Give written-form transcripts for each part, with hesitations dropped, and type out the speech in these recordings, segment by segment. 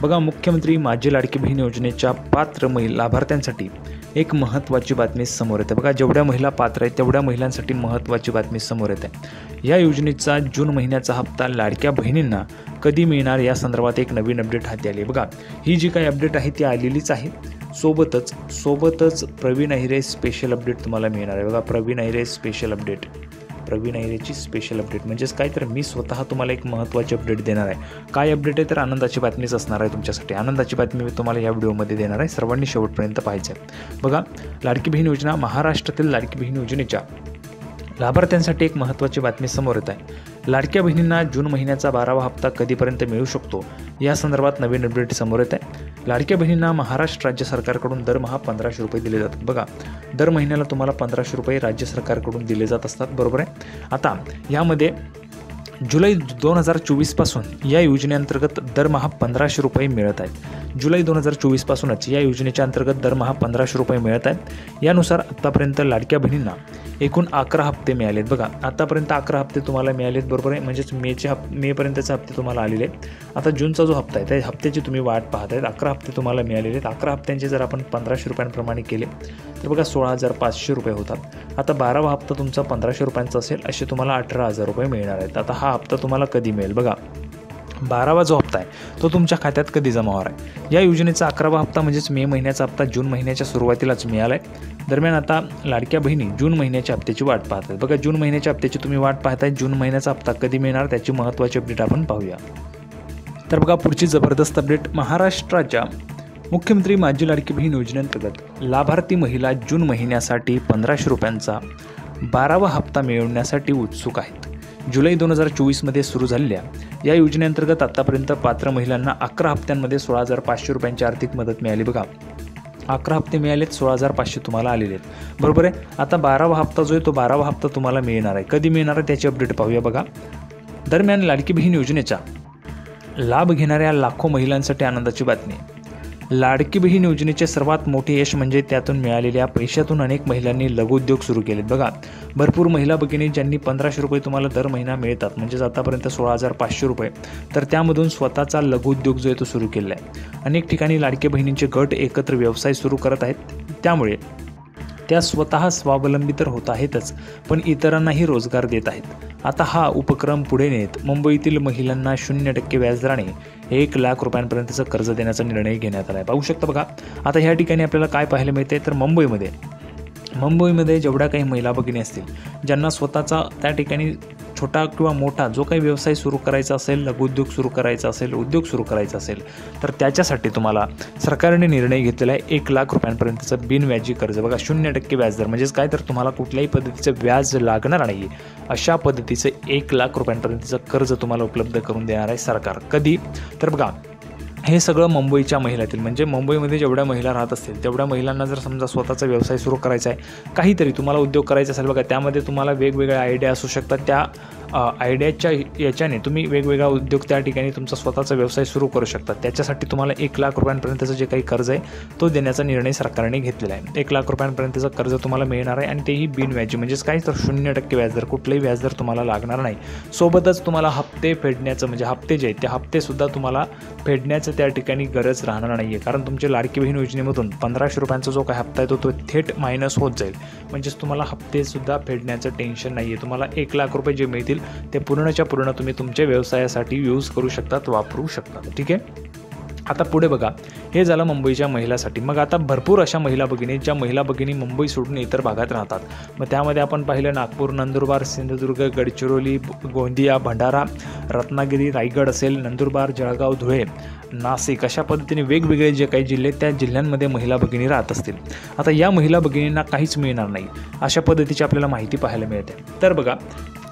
बघा, मुख्यमंत्री माझी लाडकी बहीण योजनेच्या पात्र लाभार्थ्यांसाठी एक महत्त्वाची बातमी समोर येते। बघा, जेवढ्या महिला पात्र आहेत तेवढ्या महिलांसाठी महत्त्वाची बातमी समोर येते। या योजनेचा जून महिन्याचा हप्ता लाडक्या बहिणींना कधी मिळणार या संदर्भात एक नवीन अपडेट हाती आली आहे। बघा, ही जी काही अपडेट आहे ती आलेलीच आहे। सोबतच प्रवीण अहिरे स्पेशल अपडेट तुम्हाला मिळणार आहे। बघा, प्रवीण अहिरे स्पेशल अपडेट, प्रवीण अहिरेची स्पेशल अपडेट म्हणजेच काय, तर मी स्वतः तुम्हाला एक महत्त्वाची अपडेट देणार आहे। काय अपडेट आहे, तर आनंदाची बातमीच असणार आहे तुमच्यासाठी। आनंदाची बातमी मी तुम्हाला या व्हिडिओमध्ये देणार आहे, सर्वांनी शेवटपर्यंत पाहायचं आहे। बघा, लाडकी बहीण योजना, महाराष्ट्रातील लाडकी बहीण योजनेच्या लाभार्थ्यांसाठी एक महत्त्वाची बातमी समोर येत आहे। लाडक्या बहिणींना जून महिन्याचा 12वा हप्ता कधीपर्यंत मिळू शकतो या संदर्भात नवीन अपडेट समोर येत आहे। लाडक्या बहिणींना महाराष्ट्र राज्य सरकारकडून दरमहा 1500 रुपये दिले जातात। बघा, दर महिन्याला तुम्हाला 1500 रुपये राज्य सरकारकडून दिले जात असतात, बरोबर आहे। आता यामध्ये जुलै 2024 पासून या योजनेअंतर्गत दरमहा 1500 रुपये मिळत आहेत। जुलै 2024 पासूनच या योजनेच्या अंतर्गत दरमहा 1500 रुपये मिळत आहेत। यानुसार आतापर्यंत लाडक्या बहिणींना एकूण 11 हप्ते मिळालेत। बघा, आतापर्यंत 11 हप्ते तुम्हाला मिळालेत, बरोबर आहे। म्हणजेच मेपर्यंतचे हप्ते तुम्हाला आलेले आहेत। आता जूनचा जो हप्ता आहे त्या हप्त्याची तुम्ही वाट पाहत आहेत। 11 हप्ते तुम्हाला मिळालेले आहेत। 11 हप्त्यांचे जर आपण 1500 रुपयांप्रमाणे केले तर बघा 16,500 रुपये होतात। आता 12वा हप्ता तुमचा 1500 रुपयांचा असेल, असे तुम्हाला 18,000 रुपये मिळणार आहेत। आता हा हप्ता तुम्हाला कधी मिळेल? बघा, 12वा जो हप्ता आहे तो तुमच्या खात्यात कधी जमा होणार आहे? या योजनेचा 11वा हप्ता म्हणजेच मे महिन्याचा हप्ता जून महिन्याच्या सुरुवातीलाच मिळाला आहे। दरम्यान आता लाडक्या बहिणी जून महिन्याच्या हप्त्याची वाट पाहत आहेत। बघा, जून महिन्याच्या हप्त्याची तुम्ही वाट पाहताय। जून महिन्याचा हप्ता कधी मिळणार त्याची महत्त्वाची अपडेट आपण पाहूया। तर बघा, पुढची जबरदस्त अपडेट, महाराष्ट्राच्या मुख्यमंत्री माझी लाडकी बहीण योजनेअंतर्गत लाभार्थी महिला जून महिन्यासाठी 1500 रुपयांचा 12वा हप्ता मिळवण्यासाठी उत्सुक आहेत। जुलै 2024 मध्ये सुरू झालेल्या या योजनेअंतर्गत आतापर्यंत पात्र महिलांना 11 हप्त्यांमध्ये 16,500 रुपयांची आर्थिक मदत मिळाली। बघा, 11 हप्ते मिळालेत, 16,500 तुम्हाला आलेले आहेत, बरोबर आहे। आता 12वा हप्ता जो आहे तो 12वा हप्ता तुम्हाला मिळणार आहे। कधी मिळणार आहे त्याची अपडेट पाहूया। बघा, दरम्यान लाडकी बहीण योजनेचा लाभ घेणाऱ्या लाखो महिलांसाठी आनंदाची बातमी। लाडकी बहीण योजनेचे सर्वात मोठे यश म्हणजे त्यातून मिळालेल्या पैशातून अनेक महिलांनी लघुउद्योग सुरू केलेत। बघा, भरपूर महिला भगिनी ज्यांनी 1500 रुपये तुम्हाला दर महिना मिळतात, म्हणजेच आतापर्यंत 16,500 रुपये, तर त्यामधून स्वतःचा लघुउद्योग जो आहे तो सुरू केलेला आहे। अनेक ठिकाणी लाडकी बहिणींचे गट एकत्र व्यवसाय सुरू करत आहेत, त्यामुळे त्या स्वतः स्वावलंबी तर होत आहेतच, पण इतरांनाही रोजगार देत आहेत। आता हा उपक्रम पुढे नेत मुंबईतील महिलांना 0% व्याजदराने 1 लाख रुपयांपर्यंतचं कर्ज देण्याचा निर्णय घेण्यात आला आहे। पाहू शकता। बघा, आता ह्या ठिकाणी आपल्याला काय पाहायला मिळते, तर मुंबईमध्ये जेवढ्या काही महिला भगिनी असतील ज्यांना स्वतःचा त्या ठिकाणी छोटा किंवा मोठा जो काही व्यवसाय सुरू करायचा असेल, लघुउद्योग सुरू करायचा असेल, उद्योग सुरू करायचा असेल, तर त्याच्यासाठी तुम्हाला सरकारने निर्णय घेतलेला आहे 1 लाख रुपयांपर्यंतचं बिनव्याजी कर्ज। बघा, 0% व्याजदर म्हणजेच काय, तर तुम्हाला कुठल्याही पद्धतीचं व्याज लागणार नाही, अशा पद्धतीचं 1 लाख रुपयांपर्यंतचं कर्ज तुम्हाला उपलब्ध करून देणार आहे सरकार। कधी, तर बघा, हे सगळं मुंबईच्या महिलातील, म्हणजे मुंबईमध्ये जेवढ्या महिला राहत असतील तेवढ्या महिलांना जर समजा स्वतःचा व्यवसाय सुरू करायचा आहे, काहीतरी तुम्हाला उद्योग करायचा असेल, बघा, त्यामध्ये तुम्हाला वेगवेगळ्या आयडिया असू शकतात। त्या आयडियाच्या याच्याने तुम्ही वेगवेगळा उद्योग त्या ठिकाणी तुमचा स्वतःचा व्यवसाय सुरू करू शकता। त्याच्यासाठी तुम्हाला 1 लाख रुपयांपर्यंतचं जे काही कर्ज आहे तो देण्याचा निर्णय सरकारने घेतलेला आहे। 1 लाख रुपयांपर्यंतचं कर्ज तुम्हाला मिळणार आहे आणि तेही बिनव्याजी, म्हणजेच काय, तर 0% व्याजदर, कुठलंही व्याजदर तुम्हाला लागणार नाही। सोबतच तुम्हाला हप्ते फेडण्याचं, म्हणजे हप्ते जे आहेत ते हप्तेसुद्धा तुम्हाला फेडण्याचं त्या ठिकाणी गरज राहणार नाही आहे, कारण तुमच्या लाडकी बहीण योजनेमधून 1500 रुपयांचा जो काही हप्ता आहे तो थेट मायनस होत जाईल। म्हणजेच तुम्हाला हप्तेसुद्धा फेडण्याचं टेन्शन नाही आहे। तुम्हाला 1 लाख रुपये जे मिळतील ते पूर्णच्या पूर्ण तुम्ही तुमच्या व्यवसायासाठी यूज करू शकतात, वापरू शकतात, ठीक आहे। आता पुढे बघा, हे झालं मुंबईच्या महिलासाठी। मग आता भरपूर अशा महिला भगिनी मुंबई सोडून इतर भागात राहतात। मग त्यामध्ये आपण पाहिलं नागपूर, नंदुरबार, सिंधुदुर्ग, गडचिरोली, गोंदिया, भंडारा, रत्नागिरी, रायगड असेल, नंदुरबार, जळगाव, धुळे, नाशिक, अशा पद्धतीने वेगवेगळे जे काही जिल्हे त्या जिल्ह्यांमध्ये महिला भगिनी राहत असतील। आता या महिला भगिनींना काहीच मिळणार नाही, अशा पद्धतीची आपल्याला माहिती पाहायला मिळते। तर बघा,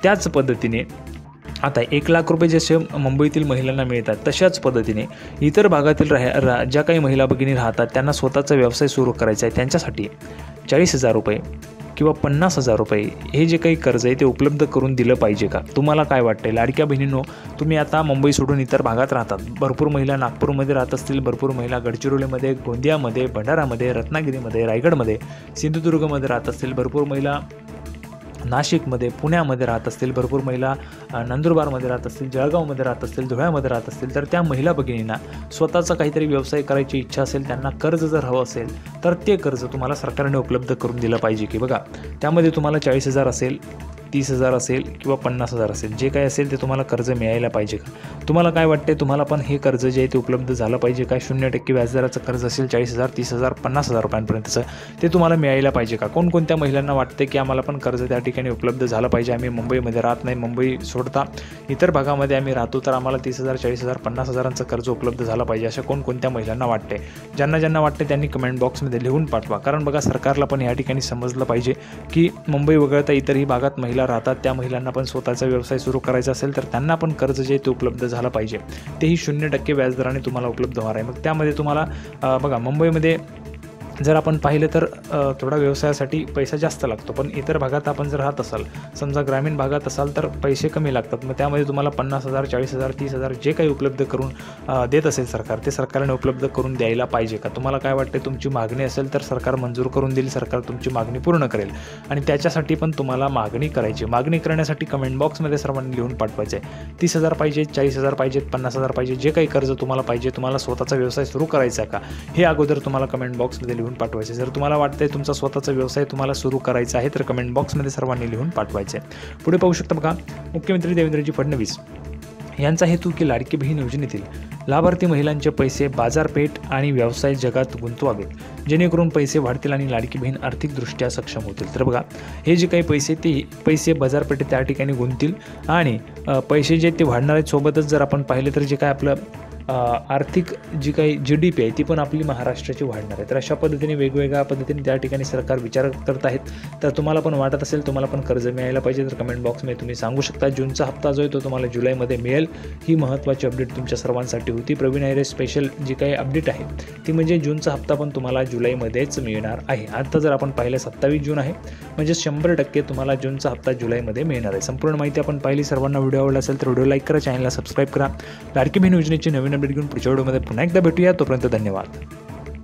त्याच पद्धतीने आता 1 लाख रुपये जसे मुंबईतील महिलांना मिळतात, तशाच पद्धतीने इतर भागातील ज्या काही महिला भगिनी राहतात त्यांना स्वतःचा व्यवसाय सुरू करायचा आहे, त्यांच्यासाठी 40,000 रुपये किंवा 50,000 रुपये हे जे काही कर्ज आहे ते उपलब्ध करून दिलं पाहिजे का? तुम्हाला काय वाटतंय? लाडक्या बहिणींनो, तुम्ही आता मुंबई सोडून इतर भागात राहतात, भरपूर महिला नागपूरमध्ये राहत असतील, भरपूर महिला गडचिरोलीमध्ये, गोंदियामध्ये, भंडारामध्ये, रत्नागिरीमध्ये, रायगडमध्ये, सिंधुदुर्गमध्ये राहत असतील, भरपूर महिला नाशिकमध्ये, पुण्यामध्ये राहत असतील, भरपूर महिला नंदुरबारमध्ये राहत असतील, जळगावमध्ये राहत असतील, धुळ्यामध्ये राहत असतील, तर त्या महिला भगिनींना स्वतःचा काहीतरी व्यवसाय करायची इच्छा असेल, त्यांना कर्ज जर हवं असेल तर ते कर्ज तुम्हाला सरकारने उपलब्ध करून दिलं पाहिजे की बघा त्यामध्ये तुम्हाला 40,000 असेल, 30,000 असेल किंवा 50,000 असेल, जे काही असेल ते तुम्हाला कर्ज मिळायला पाहिजे का? तुम्हाला काय वाटते, तुम्हाला पण हे कर्ज जे आहे ते उपलब्ध झालं पाहिजे का? 0% व्याजदराचं कर्ज असेल 40,000, 30,000, 50,000 रुपयांपर्यंतचं ते तुम्हाला मिळायला पाहिजे का? कोणकोणत्या महिलांना वाटते की आम्हाला पण कर्ज त्या ठिकाणी उपलब्ध झालं पाहिजे, आम्ही मुंबईमध्ये राहत नाही, मुंबई सोडता इतर भागामध्ये आम्ही राहतो, तर आम्हाला 30,000, 40,000, 50,000चं कर्ज उपलब्ध झालं पाहिजे, अशा कोणकोणत्या महिलांना वाटते? ज्यांना वाटते त्यांनी कमेंट बॉक्समध्ये लिहून पाठवा. कारण बघा सरकारला पण या ठिकाणी समजलं पाहिजे की मुंबई वगळता इतरही भागात महिला राहतात, त्या महिलांना पण स्वतःचा व्यवसाय सुरू करायचा असेल तर त्यांना पण कर्ज जे ते उपलब्ध झालं पाहिजे, तेही 0% व्याजदराने तुम्हाला उपलब्ध होणार आहे. मग त्यामध्ये तुम्हाला बघा मुंबईमध्ये जर आपण पाहिलं तर थोडा व्यवसायासाठी पैसा जास्त लागतो, पण इतर भागात आपण जर राहत असाल, समजा ग्रामीण भागात असाल तर पैसे कमी लागतात. मग त्यामध्ये तुम्हाला 50,000, 40,000, 30,000 जे काही उपलब्ध करून देत असेल सरकार, ते सरकारने उपलब्ध करून द्यायला पाहिजे का? तुम्हाला काय वाटते, तुमची मागणी असेल तर सरकार मंजूर करून देईल, सरकार तुमची मागणी पूर्ण करेल आणि त्याच्यासाठी पण तुम्हाला मागणी करायची. मागणी करण्यासाठी कमेंट बॉक्समध्ये सर्वांनी लिहून पाठवायचं आहे. 30,000 पाहिजे, 40,000 पाहिजेत, 50,000 पाहिजे, जे काही कर्ज तुम्हाला पाहिजे, तुम्हाला स्वतःचा व्यवसाय सुरू करायचा का, हे अगोदर तुम्हाला कमेंट बॉक्समध्ये पाठवायचे. जर तुम्हाला वाटतंय तुमचा स्वतःचा व्यवसाय तुम्हाला सुरू करायचा आहे तर कमेंट बॉक्समध्ये सर्वांनी लिहून पाठवायचे. पुढे पाहू शकता बघा, मुख्यमंत्री देवेंद्रजी फडणवीस यांचा हेतू की लाडकी बहीण योजनेतील लाभार्थी महिलांचे पैसे बाजारपेठ आणि व्यवसाय जगात गुंतवावेत, जेणेकरून पैसे वाढतील आणि लाडकी बहीण आर्थिकदृष्ट्या सक्षम होतील. तर बघा हे जे काही पैसे बाजारपेठेत त्या ठिकाणी गुंततील आणि पैसे जे ते वाढणार आहेत. सोबतच जर आपण पाहिलं तर जे काय आपलं आर्थिक जी काही GDP आहे ती पण आपली महाराष्ट्राची वाढणार आहे. तर अशा पद्धतीने वेगवेगळ्या पद्धतीने त्या ठिकाणी सरकार विचार करत आहेत. तर तुम्हाला पण वाटत असेल तुम्हाला पण कर्ज मिळायला पाहिजे तर कमेंट बॉक्समध्ये तुम्ही सांगू शकता. जूनचा हप्ता जो आहे तो तुम्हाला जुलैमध्ये मिळेल. ही महत्त्वाची अपडेट तुमच्या सर्वांसाठी होती. प्रवीण आयरे स्पेशल जी काही अपडेट आहे ती म्हणजे जूनचा हप्ता पण तुम्हाला जुलैमध्येच मिळणार आहे. आता जर आपण पाहिलं 27 जून आहे, म्हणजे 100% तुम्हाला जूनचा हप्ता जुलैमध्ये मिळणार आहे. संपूर्ण माहिती आपण पाहिली. सर्वांना व्हिडिओ आवडला असेल तर व्हिडिओ लाईक करा, चॅनलला सबस्क्राईब करा. लाडकी बहीण योजनेची नवीन अपडेट घेऊन पुढच्या व्हिडिओमध्ये पुन्हा एकदा भेटूया. तोपर्यंत धन्यवाद.